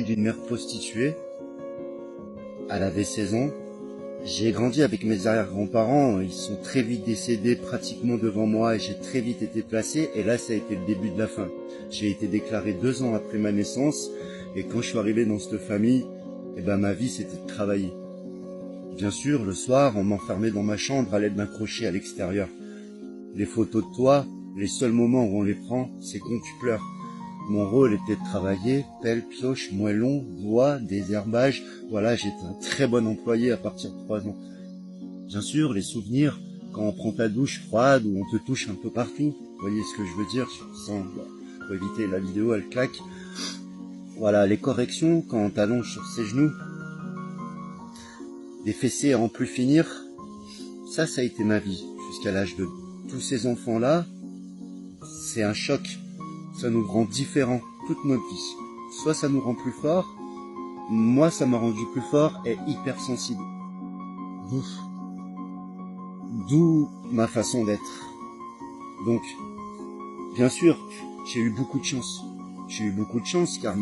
D'une mère prostituée, elle avait 16 ans. J'ai grandi avec mes arrière-grands-parents, ils sont très vite décédés pratiquement devant moi et j'ai très vite été placé et là ça a été le début de la fin. J'ai été déclaré 2 ans après ma naissance et quand je suis arrivé dans cette famille, ma vie c'était de travailler. Bien sûr, le soir, on m'enfermait dans ma chambre à l'aide d'un crochet à l'extérieur. Les photos de toi, les seuls moments où on les prend, c'est quand tu pleures. Mon rôle était de travailler, pelle, pioche, moellon, bois, désherbage. Voilà, j'étais un très bon employé à partir de 3 ans. Bien sûr, les souvenirs, quand on prend ta douche froide ou on te touche un peu partout. Vous voyez ce que je veux dire, pour éviter la vidéo, elle claque. Voilà, les corrections, quand on t'allonge sur ses genoux. Des fessées à en plus finir. Ça a été ma vie, jusqu'à l'âge de tous ces enfants-là. C'est un choc. Ça nous rend différents toute notre vie. Soit ça nous rend plus forts, moi ça m'a rendu plus fort et hypersensible. D'où ma façon d'être. Donc, bien sûr, j'ai eu beaucoup de chance. J'ai eu beaucoup de chance car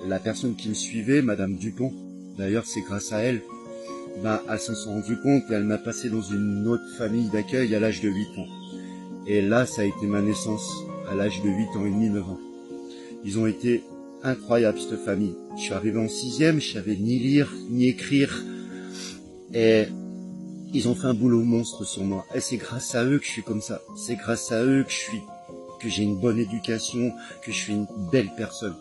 la personne qui me suivait, Madame Dupont, d'ailleurs c'est grâce à elle, elle s'en s'est rendue compte et elle m'a passé dans une autre famille d'accueil à l'âge de 8 ans. Et là, ça a été ma naissance, à l'âge de 8 ans et demi, 9 ans. Ils ont été incroyables, cette famille. Je suis arrivé en 6e, je savais ni lire, ni écrire. Et ils ont fait un boulot monstre sur moi. Et c'est grâce à eux que je suis comme ça. C'est grâce à eux que j'ai une bonne éducation, que je suis une belle personne.